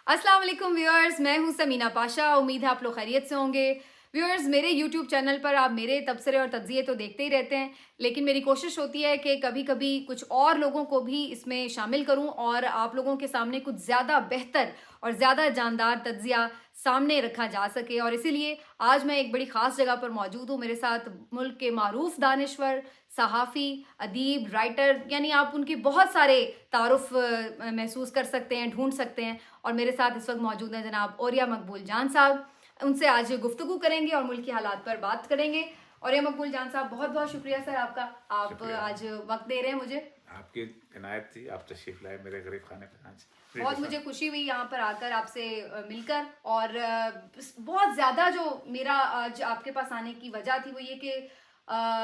अस्सलाम वालेकुम व्यूअर्स, मैं हूं समीना पाशा। उम्मीद है आप लोग खैरियत से होंगे। व्यूअर्स, मेरे यूट्यूब चैनल पर आप मेरे तबसरे और तज्जिए तो देखते ही रहते हैं, लेकिन मेरी कोशिश होती है कि कभी कभी कुछ और लोगों को भी इसमें शामिल करूं और आप लोगों के सामने कुछ ज़्यादा बेहतर और ज़्यादा जानदार तज्जिया सामने रखा जा सके। और इसीलिए आज मैं एक बड़ी ख़ास जगह पर मौजूद हूँ। मेरे साथ मुल्क के मारूफ दानिश्वर, सहाफ़ी, अदीब, राइटर, यानी आप उनके बहुत सारे तारुफ महसूस कर सकते हैं, ढूंढ सकते हैं। और मेरे साथ इस वक्त मौजूद हैं जनाब ओरिया मकबूल जान साहब। उनसे आज गुफ्तगू करेंगे और मुल्क के हालात पर बात करेंगे। ओरिया मकबूल जान साहब, बहुत बहुत शुक्रिया सर आपका, आप शुक्रिया। आज वक्त दे रहे हैं मुझे। आपकी इनायत थी, आप तशरीफ लाए मेरे गरीब खाने पे आज। बहुत मुझे खुशी हुई यहाँ पर आकर आपसे मिलकर। और बहुत ज़्यादा जो मेरा आज आपके पास आने की वजह थी वो ये कि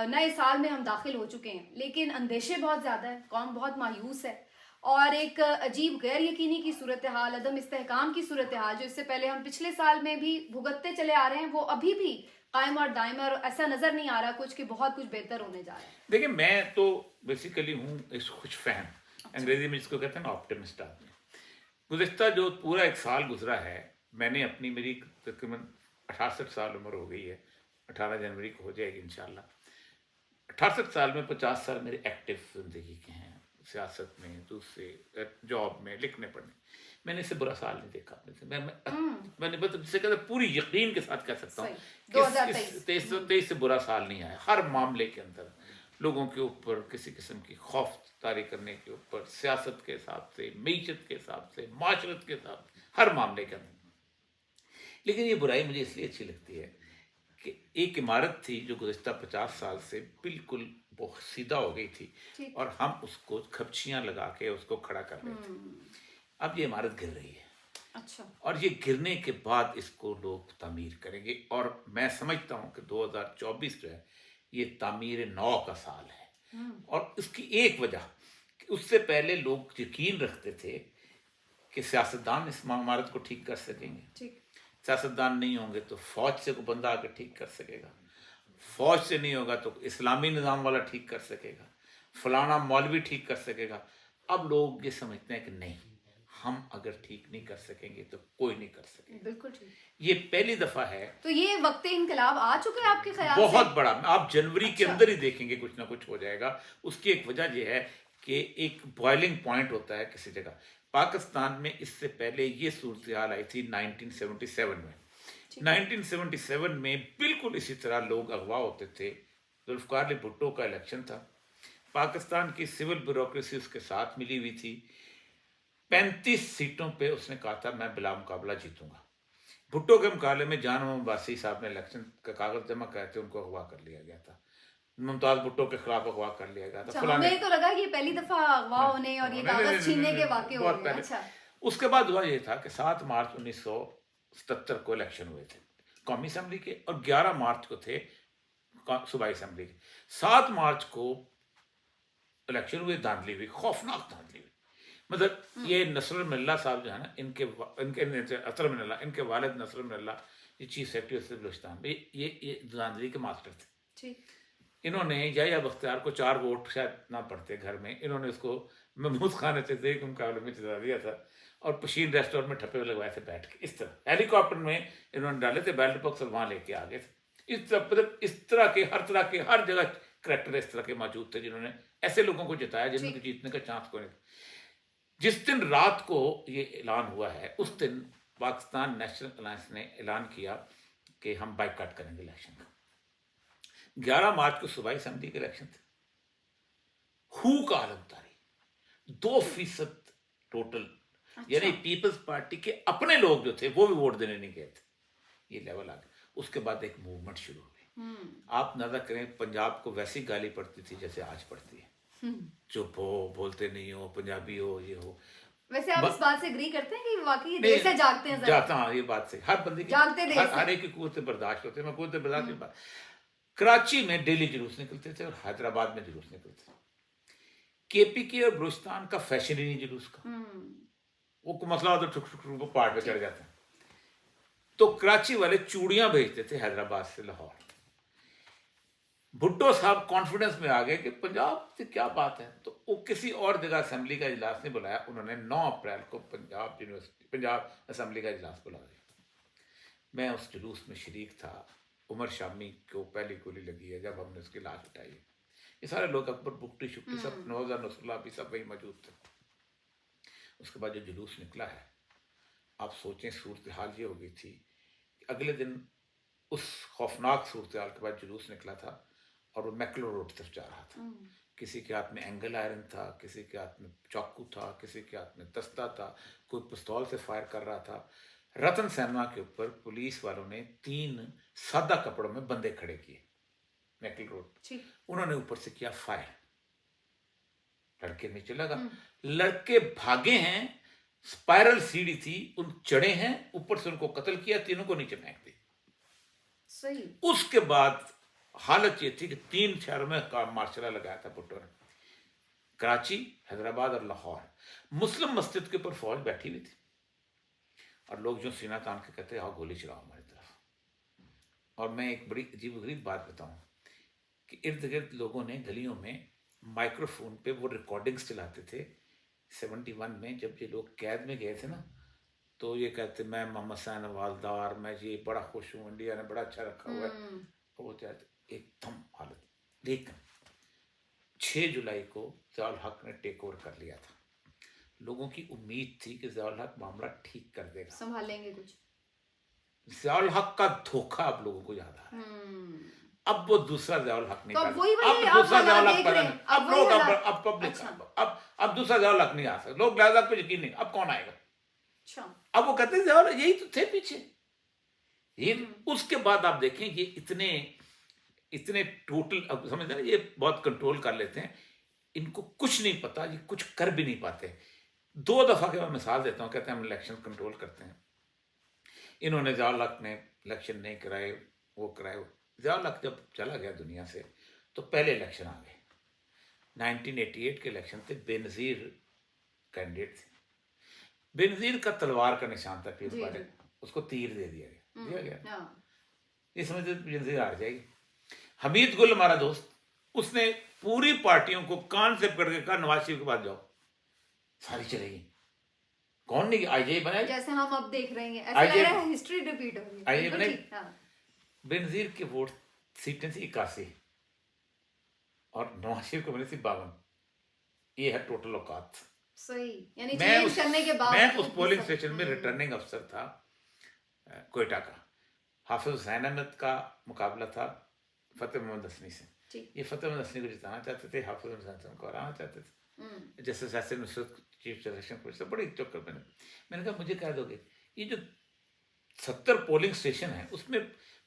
नए साल में हम दाखिल हो चुके हैं, लेकिन अंदेशे बहुत ज़्यादा है, कौम बहुत मायूस है और एक अजीब गैर यकीनी की सूरत हाल, अदम इस्तेहकाम की सूरत हाल जो इससे पहले हम पिछले साल में भी भुगतते चले आ रहे हैं, वो अभी भी कायम और दायम है। और ऐसा नज़र नहीं आ रहा कुछ कि बहुत कुछ बेहतर होने जा रहा है। देखिए, मैं तो बेसिकली हूँ इस खुश फहम, अंग्रेजी में जिसको कहते हैं ना ऑप्टिमिस्ट आदमी। गुज़िश्ता जो पूरा एक साल गुजरा है, मैंने अपनी मेरी तकरीबन 68 साल उम्र हो गई है, 18 जनवरी को हो जाएगी इंशाल्लाह। 68 साल में 50 साल मेरे एक्टिव ज़िंदगी के हैं, सियासत में, दूसरे जॉब में, लिखने पढ़ने। मैंने इससे बुरा साल नहीं देखा अपने से। मैंने बस जिसे कहते हैं, पूरी यकीन के साथ कह सकता हूँ कि इस 23 से बुरा साल नहीं आया। हर मामले के अंदर लोगों के ऊपर किसी किस्म की खौफ तारी करने के ऊपर, सियासत के हिसाब से, मीशत के हिसाब से, माशरत के हिसाब से, हर मामले के अंदर। लेकिन ये बुराई मुझे इसलिए अच्छी लगती है कि एक इमारत थी जो गुज़िश्ता 50 साल से बिल्कुल बहुत सीधा हो गई थी और हम उसको खपचियाँ लगा के उसको खड़ा कर रहे थे। अब ये इमारत गिर रही है। अच्छा। और ये गिरने के बाद इसको लोग तामीर करेंगे और मैं समझता हूँ कि 2024 जो है ये तामीर नौ का साल है। और इसकी एक वजह कि उससे पहले लोग यकीन रखते थे कि सियासतदान इस इमारत को ठीक कर सकेंगे। ठीक। सियासतदान नहीं होंगे तो फौज से कोई बंदा आकर ठीक कर सकेगा, फौज से नहीं होगा तो इस्लामी निज़ाम वाला ठीक कर सकेगा, फलाना मौलवी ठीक कर सकेगा। अब लोग ये समझते हैं कि नहीं, हम अगर ठीक नहीं कर सकेंगे तो कोई नहीं कर सकेगा। बिल्कुल ठीक। ये पहली दफा है। तो ये वक्त इनकलाब आ चुका है आपके ख्याल से? बहुत बड़ा। आप जनवरी के अच्छा। अंदर ही देखेंगे कुछ ना कुछ हो जाएगा। उसकी एक वजह यह है कि एक बॉइलिंग पॉइंट होता है किसी जगह। पाकिस्तान में इससे पहले ये सूरत हाल आई थी 1977 में। 1977 में बिल्कुल इसी तरह लोग अगवा होते थे। जुल्फ़िकार अली भुट्टो का इलेक्शन था, पाकिस्तान की सिविल ब्यूरोक्रेसी उसके साथ मिली हुई थी। 35 सीटों पे उसने कहा था मैं बिला मुकाबला जीतूंगा। भुट्टो के मुकाबले में जान मोहम्मद बासी साहब ने इलेक्शन का कागज जमा कराए थे, उनको अगवा कर लिया गया था। मुमताज भुट्टो के खिलाफ अगवा कर लिया गया था। हमें तो लगा कि पहली दफा अगवा होने और ये कागज छीनने के वाकये हो गए। अच्छा। उसके बाद हुआ ये था कि 7 मार्च 1977 को इलेक्शन हुए थे कौमी असम्बली के और 11 मार्च को थे सूबाई असम्बली के। 7 मार्च को इलेक्शन हुए, धांधली हुई, खौफनाक धांधली हुई। मतलब ये नसरुल मिल्ला साहब जो है ना, इनके असर मिल्ला, इनके वालिद नसरुल मिल्ला, ये चीफ सेक्रेटरी ऑफ बलूचिस्तान, ये धांधली के मास्टर थे। इन्होंने या बख्तियार को 4 वोट शायद ना पड़ते घर में, इन्होंने उसको महमूद खान के मुकाबले में जिता दिया था और पशीन रेस्टोरेंट में ठप्पे लगवाए थे बैठ के। इस तरह हेलीकॉप्टर में इन्होंने डाले थे, बैल्ट बॉक्स और वहाँ लेके आ गए थे। इस तरह मतलब इस तरह के हर जगह करैक्टर इस तरह के मौजूद थे जिन्होंने ऐसे लोगों को जिताया जिनके जीतने का चांस कोई नहीं। जिस दिन रात को ये ऐलान हुआ है उस दिन पाकिस्तान नेशनल अलायंस ने ऐलान किया कि हम बाइकआउट करेंगे इलेक्शन का। 11 मार्च को सूबाई असेंबली के इलेक्शन थे। हू का आलम तारी 2% टोटल। अच्छा। यानी पीपल्स पार्टी के अपने लोग जो थे वो भी वोट देने नहीं गए थे। ये लेवल आ गया। उसके बाद एक मूवमेंट शुरू हो गई। आप नजर करें, पंजाब को वैसी गाली पड़ती थी जैसे आज पड़ती है। चुप हो, बोलते नहीं हो, पंजाबी हो, ये हो। वैसे आप इस बात से एग्री करते हैं कि वाकई देर से जागते हैं? जाता हाँ, ये बात से हर बंदे की जागते देर से। हर एक की कुव्वत बर्दाश्त होते हैं। मैं कुव्वत बर्दाश्त की बात, कराची में डेली जुलूस निकलते थे और हैदराबाद में जुलूस निकलते थे। केपीके और बलूचिस्तान का फैशन ही नहीं जुलूस का। वो मसला होता ठुक ठुक पहाड़ पे चढ़ जाता है। तो कराची वाले चूड़ियां भेजते थे हैदराबाद से लाहौर। भुट्टो साहब कॉन्फिडेंस में आ गए कि पंजाब से क्या बात है, तो वो किसी और जगह असेंबली का इजलास नहीं बुलाया, उन्होंने 9 अप्रैल को पंजाब असेंबली का इजलास बुला दिया। मैं उस जुलूस में शरीक था। उमर शामी को पहली गोली लगी है जब हमने उसकी लाश उठाई है। ये सारे लोग, अकबर बुकटी शुक्टी सब, नवाजा नसरुल्लाह भी सब वही मौजूद थे। उसके बाद जो जुलूस निकला है, आप सोचें सूरत हाल ये हो गई थी कि अगले दिन उस खौफनाक सूरत हाल के बाद जुलूस निकला था और वो मैकलो रोड तरफ जा रहा था। किसी के हाथ में एंगल आयरन था, किसी के हाथ में चाकू था, किसी के हाथ में दस्ता था, कोई पिस्तौल से फायर कर रहा था। रतन सेना के ऊपर पुलिस वालों ने 3 सादा कपड़ों में बंदे खड़े किए मैकल रोड। उन्होंने ऊपर से किया फायर, लड़के नीचे लगा, लड़के भागे हैं, स्पाइरल सीढ़ी थी, उन चढ़े हैं, ऊपर से उनको कत्ल किया, तीनों को नीचे फेंक दी। सही। उसके बाद हालत ये थी कि 3 शहरों में मार्शल लगाया था भुट्टो ने, कराची, हैदराबाद और लाहौर। मुस्लिम मस्जिद के ऊपर फौज बैठी हुई थी और लोग जो सीना तान के कहते आओ गोली चलाओ हमारी तरफ। और मैं एक बड़ी अजीब गरीब बात बताऊं कि इर्द गिर्द लोगों ने गलियों में माइक्रोफोन पे वो रिकॉर्डिंग्स चलाते थे। 71 में जब ये लोग कैद में गए थे ना, तो ये कहते मैं मोहम्मद सैन वालदार, मैं ये बड़ा खुश हूँ, इंडिया ने बड़ा अच्छा रखा हुआ है। वो चाहते एकदम हालत। लेकिन 6 जुलाई को ज़ियाउल हक ने टेक ओवर कर लिया था। लोगों की उम्मीद थी कि ज़ियाउल हक मामला ठीक कर देगा, संभालेंगे कुछ। ज़ियाउल हक का धोखा अब लोगों को याद आ रहा है। अब वो दूसरा ज़ियाउल हक नहीं, तो अब दूसरा ज़ियाउल हक बना, अब लोग अब पब्लिक, अच्छा। अब दूसरा ज़ियाउल हक नहीं आ सकता। लोग ज़ियाउल हक पे यकीन नहीं, अब कौन आएगा? अच्छा। अब वो कहते हैं ज़ियाउल यही तो थे पीछे। ये उसके बाद आप देखें ये इतने टोटल, अब समझते हैं ये बहुत कंट्रोल कर लेते हैं, इनको कुछ नहीं पता, ये कुछ कर भी नहीं पाते। 2 दफा के मैं मिसाल देता हूँ, कहते हैं हम इलेक्शन कंट्रोल करते हैं। इन्होंने ज़ियाउल हक ने इलेक्शन नहीं कराए, वो कराए। ज़ियाउल हक जब चला गया दुनिया से तो पहले इलेक्शन आ गए। 1988 के इलेक्शन थे, बेनज़ीर कैंडिडेट थे। बेनज़ीर का तलवार का निशान था पीर पाड़े, उसको तीर दे दिया गया। ये समझते बेनज़ीर हार जाएगी। हमीद गुल हमारा दोस्त, उसने पूरी पार्टियों को कान से पकड़ के कहा नवाज शरीफ के पास जाओ, सारी चलेगी। कौन नहीं आईजीआई बनाए, जैसे हम अब देख रहे हैं, ऐसा लग रहा है हिस्ट्री रिपीट हो रही है। आईजीआई बनाए। बेनज़ीर के वोट सीटें थी 81 और नवाज शरीफ को मिली थी 52। ये है टोटल औकात। सही, यानी चेंज करने के बाद मैं उस पोलिंग स्टेशन में रिटर्निंग अफसर था कोयटा का। हाफिज हुसैन अहमद का मुकाबला था फतेह मोहम्मद हसनी से। ये फतेह मोहम्मद हसनी को जिताना चाहते थे, हाफिज हुसैन को हराना चाहते थे। जैसे जैसे नुसरत चीफ इलेक्शन कमीशन, बड़ी चक्कर मैंने कहा मुझे कह दोगे ये जो 70 पोलिंग स्टेशन है उसमें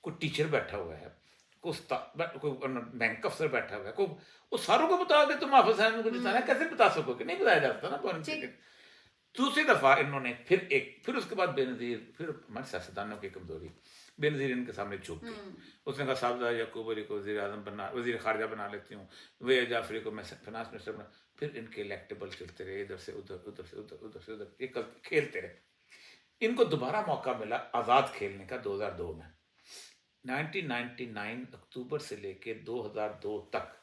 कोई टीचर बैठा हुआ है, कोई बैंक अफसर बैठा हुआ है, कोई वो सारों को बताओगे तुम हाफिज हुसैन को जिताना, कैसे बता सकोगे? नहीं बताया जाता ना पोलिंग स्टेशन। दूसरी दफा इन्होंने फिर उसके बाद बेनज़ीर, फिर हमारे सियासतदानों की कमजोरी, बेनज़ीर इनके सामने चुप गई। उसने कहा साहब याकूब अली को वज़ीर आज़म बना, वज़ीर ख़ारजा बना लेती हूँ, वे जाफरी को मैं फाइनेंस मिनिस्टर बना। फिर इनके इलेक्टेबल चलते रहे, इधर से उधर, उधर से उधर, उधर से उधर, ये खेलते रहे। इनको दोबारा मौका मिला आज़ाद खेलने का 2002 में। 1999 अक्टूबर से लेके 2002 तक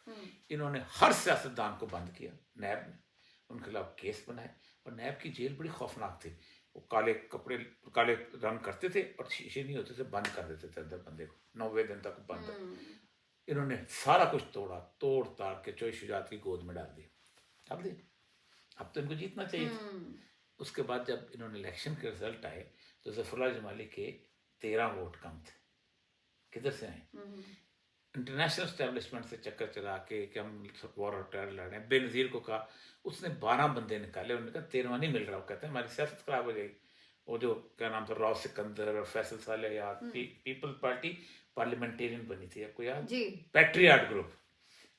इन्होंने हर सियासतदान को बंद किया। नैब ने उनके खिलाफ केस बनाए और नैब की जेल बड़ी खौफनाक थी। वो काले कपड़े, काले रंग करते थे और शीशे नहीं होते थे, बंद कर देते थे अंदर बंदे को, 90 दिन तक बंद। इन्होंने सारा कुछ तोड़ ताड़ के चोई शुजात की गोद में डाल दिया। अब तो इनको जीतना चाहिए था। उसके बाद जब इन्होंने इलेक्शन के रिजल्ट आए तो ज़फ़रुल्लाह जमाली के 13 वोट कम थे। किधर से आए? इंटरनेशनल एस्टेब्लिशमेंट से चक्कर चला के कि हम वॉर और टेरर लड़ रहे हैं। बेनज़ीर को कहा, उसने 12 बंदे निकाले, उन्होंने कहा 13वां नहीं मिल रहा। वो कहते हैं हमारी सियासत खराब हो जाएगी। वो जो क्या नाम था, राव सिकंदर और फैसल साले याद, पीपल्स पार्टी पार्लियामेंटेरियन बनी थी, आपको याद? पैट्रियाट ग्रुप,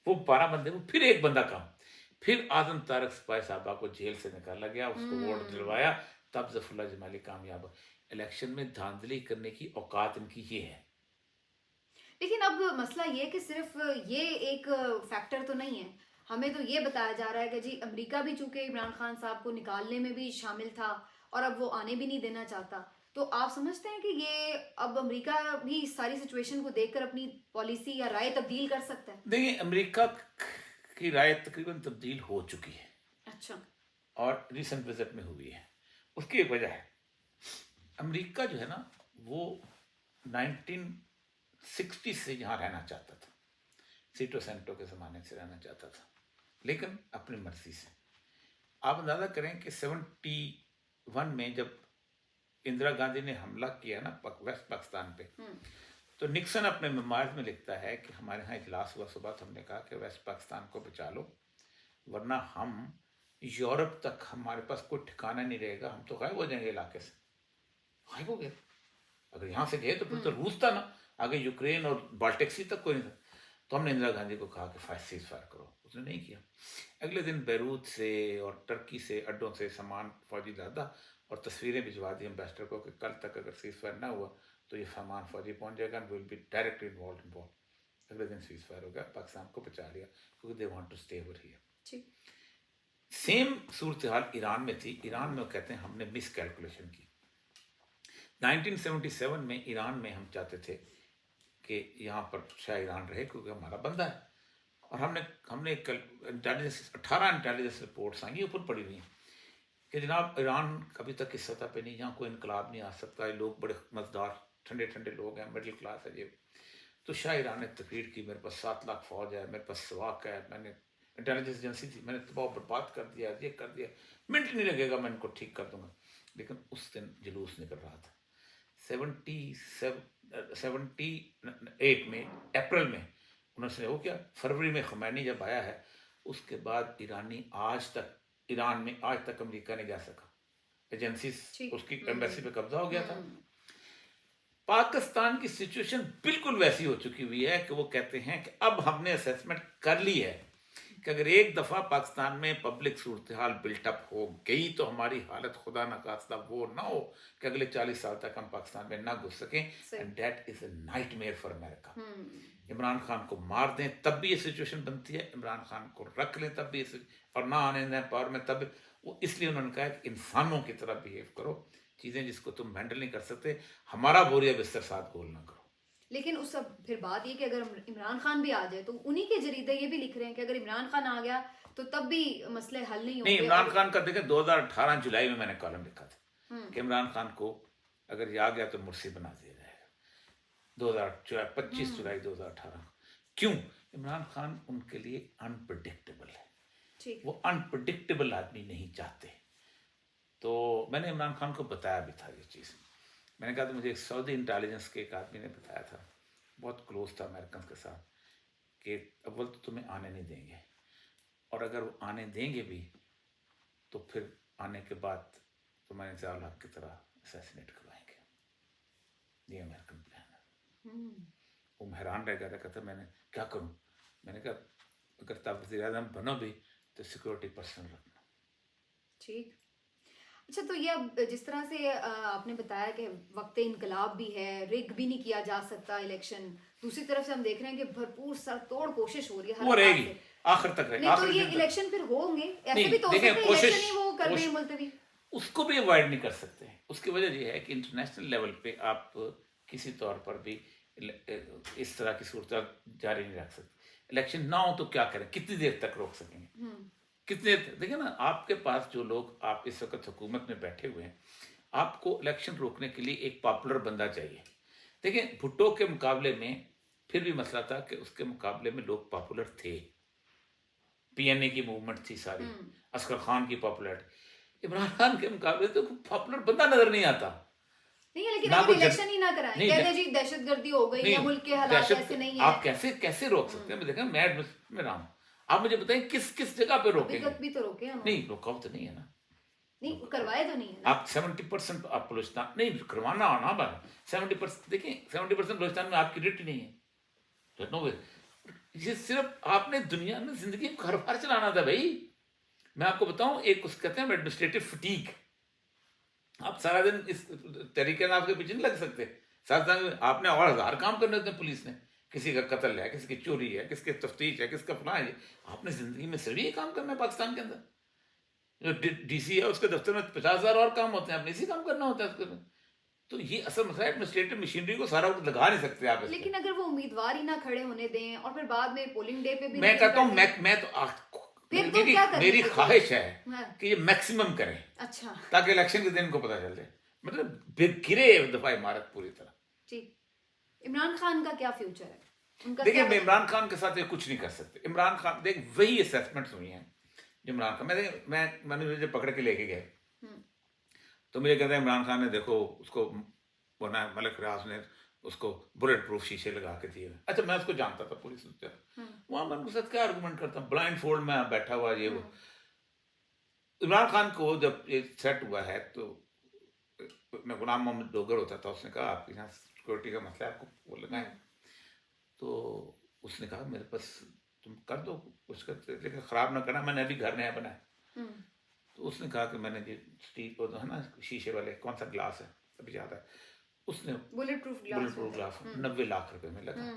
वो 12 बंदे, वो फिर एक बंदा कम। फिर आजम तारक सिपाही साहबा को जेल से निकाला गया, उसको वोट दिलवाया, तब ज़फ़रुल्लाह जमाली कामयाब। इलेक्शन में धांधली करने की औकात इनकी ये है। लेकिन अब मसला ये है कि सिर्फ ये एक फैक्टर तो नहीं है, हमें तो ये बताया जा रहा है कि जी अमेरिका भी चूंकि इमरान खान साहब को निकालने में भी शामिल था और अब वो आने भी नहीं देना चाहता, तो आप समझते हैं कि ये अब अमेरिका भी इस सारी सिचुएशन को देखकर अपनी पॉलिसी या राय तब्दील कर सकता है? देखिए, अमेरिका की राय तकरीबन तब्दील हो चुकी है अच्छा। और रिसेंट विजिट में हुई है। उसकी एक वजह है, अमेरिका जो है ना वो 1960 से यहाँ रहना चाहता था, सीटो सेंटो के ज़माने से रहना चाहता था, लेकिन अपनी मर्जी से। आप अंदाज़ा करें कि 71 में जब इंदिरा गांधी ने हमला किया ना वेस्ट पाकिस्तान पे, तो निक्सन अपने मेमोइर्स में लिखता है कि हमारे यहाँ इजलास हुआ सुबह, तो हमने कहा कि वेस्ट पाकिस्तान को बचा लो, वरना हम यूरोप तक हमारे पास कोई ठिकाना नहीं रहेगा, हम तो गायब हो जाएंगे इलाके से। गायब हो गए। अगर यहाँ से गए तो फिर तो रूस था ना, आगे यूक्रेन और बाल्टिक सी तक कोई नहीं था। तो हमने इंदिरा गांधी को कहा कि सीज फायर करो, उसने नहीं किया। अगले दिन बैरूत से और टर्की से अड्डों से सामान फौजी लादा और तस्वीरें भिजवा दी एम्बेसडर को कि कल तक अगर सीज फायर ना हुआ तो ये सामान फौजी पहुंच जाएगा and will be directly involve. अगले दिन सीज फायर हो गया, पाकिस्तान को बचा लिया क्योंकि they want to stay over here. Same सूरत हाल ईरान में थी। ईरान में वो कहते हैं हमने मिस कैलकुलेशन की। 1977 में ईरान में हम चाहते थे कि यहाँ पर शाह ईरान रहे क्योंकि हमारा बंदा है, और हमने इंटेलिजेंस 18 इंटेलिजेंस रिपोर्ट्स आई ऊपर पड़ी हुई हैं कि जनाब ईरान अभी तक इस सतह पे नहीं, यहाँ कोई इनकलाब नहीं आ सकता, ये लोग बड़े मजदार ठंडे ठंडे लोग हैं, मिडिल क्लास है ये। तो शाह ईरान ने तकरीर की, मेरे पास 7 लाख फौज है, मेरे पास सवाक है, मैंने इंटेलिजेंस एजेंसी थी, मैंने तबाह बर्बाद कर दिया, ये कर दिया, मिनट नहीं लगेगा मैं इनको ठीक कर दूंगा। लेकिन उस दिन जुलूस निकल रहा था 78 में अप्रैल में उन्होंने वो क्या, फरवरी में खमैनी जब आया है उसके बाद ईरान में आज तक अमेरिका नहीं जा सका, एजेंसी उसकी एम्बेसी पे कब्जा हो गया था। पाकिस्तान की सिचुएशन बिल्कुल वैसी हो चुकी हुई है कि वो कहते हैं कि अब हमने असेसमेंट कर ली है कि अगर एक दफ़ा पाकिस्तान में पब्लिक सूरत हाल बिल्टअप हो गई तो हमारी हालत खुदा न खास्ता वो ना हो कि अगले 40 साल तक हम पाकिस्तान में ना घुस सकें, and that is a nightmare for America. Imran Khan को मार दें तब भी ये सिचुएशन बनती है, इमरान खान को रख लें तब भी और ना आने दें पावर में तब। वो इसलिए उन्होंने कहा कि इंसानों की तरह बिहेव करो, चीज़ें जिसको तुम हैंडल नहीं कर सकते, हमारा बोरिया बिस्तर साथ गोल ना करो। लेकिन उस सब फिर बात ये कि अगर इमरान खान भी आ जाए तो उन्हीं के जरीदे ये भी लिख रहे हैं कि अगर इमरान खान आ गया तो तब भी मसले हल नहीं होंगे। नहीं, इमरान खान का देखें 2018 जुलाई में मैंने कॉलम लिखा था कि इमरान खान को अगर ये आ गया तो मुर्सी बना दिया जाएगा। 25 जुलाई 2018। क्यों? इमरान खान उनके लिए अनप्रेडिक्टेबल है, वो अनप्रेडिक्टेबल आदमी नहीं चाहते। तो मैंने इमरान खान को बताया भी था ये चीज़। मैंने कहा तो मुझे एक सऊदी इंटेलिजेंस के एक आदमी ने बताया था, बहुत क्लोज था अमेरिकन के साथ, कि अव्वल तो तुम्हें आने नहीं देंगे, और अगर वो आने देंगे भी तो फिर आने के बाद तुम्हारे ज़ियाउल हक की तरह असैसिनेट करवाएंगे। ये अमेरिकन प्लान है। वो हैरान रह गया था, कहता मैंने क्या करूं? मैंने कहा अगर तब वज़ीर आज़म बनो भी तो सिक्योरिटी पर्सन रखना। ठीक। अच्छा, तो ये अब जिस तरह से आपने बताया कि वक्त इनकलाब भी है, रिग भी नहीं किया जा सकता इलेक्शन, दूसरी तरफ से हम देख रहे हैं कि भरपूर सरतोड़ कोशिश हो रही है, वो रहेगी आखिर तक रहेगी। नहीं तो ये इलेक्शन फिर होंगे, ऐसे भी तो हो सकता है इलेक्शन ही वो कर रहे हैं मुलतवी, उसको भी अवॉइड नहीं कर सकते। उसकी वजह ये है कि इंटरनेशनल लेवल पे आप किसी तौर पर भी इस तरह की सूरत जारी नहीं रख सकते। इलेक्शन ना हो तो क्या करें, कितनी देर तक रोक सकेंगे, कितने? देखिए ना, आपके पास जो लोग आप इस वक्त हुकूमत में बैठे हुए हैं, आपको इलेक्शन रोकने के लिए एक पॉपुलर बंदा चाहिए। देखिए भुट्टो के मुकाबले में फिर भी मसला था कि उसके मुकाबले में लोग पॉपुलर थे, पीएनए की मूवमेंट थी सारी, असगर खान की पॉपुलरिटी। इमरान खान के मुकाबले तो पॉपुलर बंदा नजर नहीं आता। नहीं, लेकिन अगर इलेक्शन ही ना कराएं, कहते जी दहशतगर्दी हो गई या मुल्क के हालात ऐसे नहीं है, आप कैसे रोक सकते हैं? मैं देखा मैं में रहा हूँ, आप मुझे बताएं किस जगह पे रोकेंगे? भी तो रोके हैं, नहीं रोका तो नहीं है ना, नहीं करवाए तो नहीं है ना। आप 70% आप बलूचिस्तान नहीं करवाना हो ना, बात 70%। देखिए 70% बलूचिस्तान में आपकी रेट ही नहीं है, नो वे। ये सिर्फ आपने दुनिया में जिंदगी में कारोबार चलाना था भाई। मैं आपको बताऊं, एक उसको कहते हैं एडमिनिस्ट्रेटिव फटीग। आप सारा दिन इस तरीके से आपके पीछे नहीं लग सकते। साथ साथ आपने और 1000 काम करने होते हैं। पुलिस ने किसी का कत्ल है, किसी की चोरी है, किसके तफ्तीश है, किसका फलां है, आपने जिंदगी में सिर्फ ये काम करना है। पाकिस्तान के अंदर जो डीसी है उसके दफ्तर में 50,000 और काम होते हैं, आपने इसी काम करना होता है उसके। तो ये असल मसला है, एडमिनिस्ट्रेटिव मशीनरी को सारा वक्त लगा नहीं सकते आप इस पे। लेकिन अगर वो उम्मीदवार ही ना खड़े होने दें और फिर बाद में पोलिंग डे पे भी मैं नहीं कहता हूँ बैठे, मैं तो फिर तो मेरी क्या करने मेरी की ख्वाहिश है हाँ, कि ये मैक्सिमम करें अच्छा ताकि इलेक्शन के दिन को पता चल जाए, मतलब गिरे दफा इमारत पूरी तरह। जी। इमरान खान का क्या फ्यूचर है, उनका देखिए क्या मैं बनेगा? इमरान खान के साथ ये कुछ नहीं कर सकते। इमरान खान देख वही असेसमेंट्स हुई हैं जो इमरान खान, मैंने मुझे पकड़ के लेके गए हम्म, तो मुझे कहते हैं इमरान खान ने देखो उसको बना मलिक रियाज ने उसको बुलेट प्रूफ शीशे लगा के दिए। अच्छा मैं उसको जानता था पूरी सूरत, हम्म, वहां मैं उनके साथ क्या आर्गूमेंट करता हूँ, ब्लाइंड फोल्ड में बैठा हुआ ये वो। हम्म, इमरान खान को जब ये सेट हुआ है तो मैं गुलाम मोहम्मद डोगर होता था, उसने कहा आपके यहाँ सिक्योरिटी का मसला है, आपको वो लगाए। तो उसने कहा मेरे पास तुम कर दो कुछ करते, लेकिन ख़राब ना करना, मैंने अभी घर नया बनाया। हम्म, तो उसने कहा कि मैंने ये स्टील वो है ना शीशे वाले कौन सा ग्लास है अभी याद है, उसने bullet proof bullet glass proof होता ग्लास है। 90 लाख रुपए में लगा। हम्म,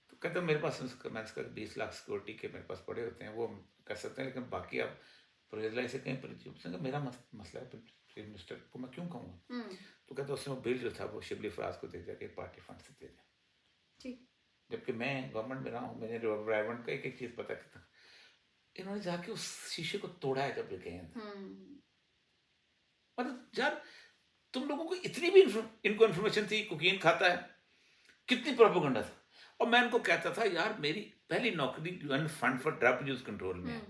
तो कहते मेरे पास मैंने इसका 20 लाख सिक्योरिटी के मेरे पास पड़े होते हैं, वो हम कर सकते हैं, लेकिन बाकी आप प्रोजेलाई से कहीं पर उसने कहा मेरा मसला है चीफ मिनिस्टर को मैं क्यों कहूँगा। हम्म, तो कहते उसने वो बिल जो था वो शिबली फराज को दे दिया कि पार्टी फंड से दे दिया, ठीक, जबकि मैं गवर्नमेंट में रहा हूँ, मैंने गवर्नमेंट का एक एक चीज़ पता था। इन्होंने जाके उस शीशे को तोड़ा है जब गए हैं। हम्म, मतलब यार तुम लोगों को इतनी भी इनको इन्फॉर्मेशन थी कोकीन खाता है, कितनी प्रोपेगेंडा था। और मैं इनको कहता था यार मेरी पहली नौकरी UN fund for drug use control में है,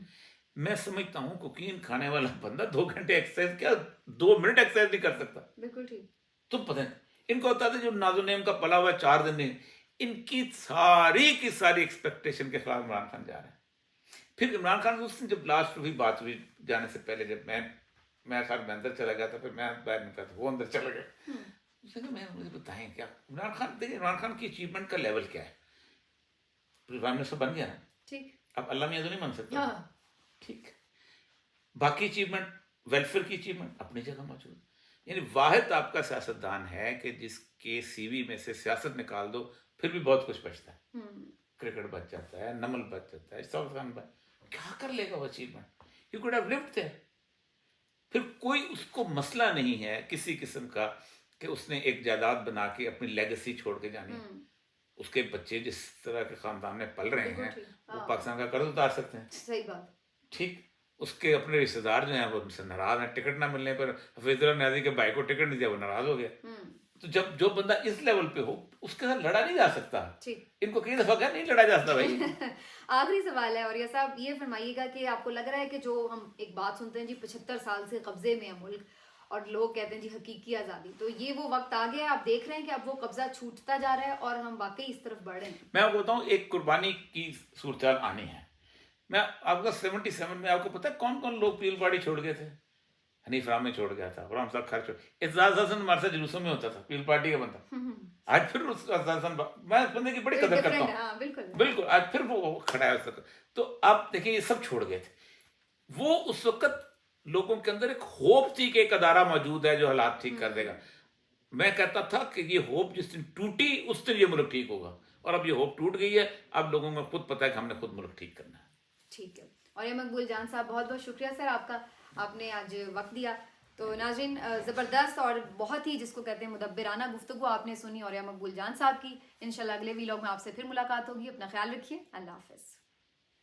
मैं समझता हूँ कोकीन खाने वाला बंदा 2 घंटे एक्सरसाइज क्या 2 मिनट एक्सरसाइज नहीं कर सकता। बिल्कुल ठीक, तुम पता नहीं इनको होता था जो नाजुनेम का पला हुआ 4 दिन नहीं, इनकी सारी की सारी एक्सपेक्टेशन के खिलाफ इमरान खान जा रहे हैं। फिर इमरान खान उस दिन जब लास्ट हुई बात हुई जाने से पहले, जब मैं साथ में अंदर चला गया था, फिर मैं बाहर निकला था, वो अंदर चला गया। उसने कहा मैं मुझे बताएं क्या इमरान खान, देखिए इमरान खान की अचीवमेंट का लेवल क्या है, प्राइम मिनिस्टर बन गया ना, ठीक, अब अल्लाह मियां तो नहीं बन सकता, हाँ, ठीक। बाकी अचीवमेंट वेलफेयर की अचीवमेंट अपनी जगह मौजूद है। यानी वाहिद आपका सियासतदान है कि जिसके सीवी में से सियासत निकाल दो फिर भी बहुत कुछ बचता है, हम्म, क्रिकेट बच जाता है, नमल बच जाता है, सौफ खान क्या कर लेगा वो achievement, you could have lived there. फिर कोई उसको मसला नहीं है किसी किस्म का कि उसने एक जायदाद बना के अपनी लेगेसी छोड़ के जानी है। हम्म, उसके बच्चे जिस तरह के खानदान में पल रहे बिल्कुल हैं ठीक, वो हाँ, पाकिस्तान का कर्ज उतार सकते हैं, सही बात, ठीक। उसके अपने रिश्तेदार जो हैं वो उनसे नाराज हैं, टिकट ना मिलने पर हफीजुल्लाह न्याजी के भाई को टिकट नहीं दिया, वो नाराज हो गया। हम्म, तो जब जो बंदा इस लेवल पे हो उसके साथ लड़ा नहीं जा सकता। ठीक। इनको कई दफा क्या नहीं लड़ा जा सकता भाई। आखिरी सवाल है और ये साहब ये फरमाइएगा कि आपको लग रहा है कि जो हम एक बात सुनते हैं जी 75 साल से कब्जे में है मुल्क और लोग कहते हैं जी हकीकी आज़ादी, तो ये वो वक्त आ गया है, आप देख रहे हैं कि अब वो कब्जा छूटता जा रहा है और हम वाकई इस तरफ बढ़ रहे हैं? मैं आपको बताऊं एक कुर्बानी की सूरत आनी है। मैं आपका 77 में आपको पता है कौन कौन लोग पील पार्टी छोड़ गए थे। हनीफ राम में छोड़ गया था, गुलाम साहब खैर छोड़, एजाज हसन हमारे साथ जुलूसों में होता था, पील पार्टी का बंदा। आज फिर उस एजाज हसन मैं उस बंदे की बड़ी कदर करता डिफरेंट, हूँ, हाँ बिल्कुल, बिल्कुल। आज फिर वो खड़ा है उस वक्त। तो आप देखिए ये सब छोड़ गए थे, वो उस वक्त लोगों के अंदर एक होप थी कि एक अदारा मौजूद है जो हालात ठीक कर देगा। मैं कहता था कि ये होप जिस दिन टूटी उस दिन ये मुल्क ठीक होगा, और अब ये होप टूट गई है। अब लोगों को खुद पता है कि हमने खुद मुल्क ठीक करना है। ठीक है। और ये मकबूल जान साहब बहुत बहुत शुक्रिया सर आपका, आपने आज वक्त दिया। तो नाज़रीन ज़बरदस्त और बहुत ही जिसको कहते हैं मुदब्बिराना गुफ्तगू आपने सुनी और या मकबूल जान साहब की। इंशाल्लाह अगले वीलॉग में आपसे फिर मुलाकात होगी। अपना ख्याल रखिए, अल्लाह हाफ़िज़।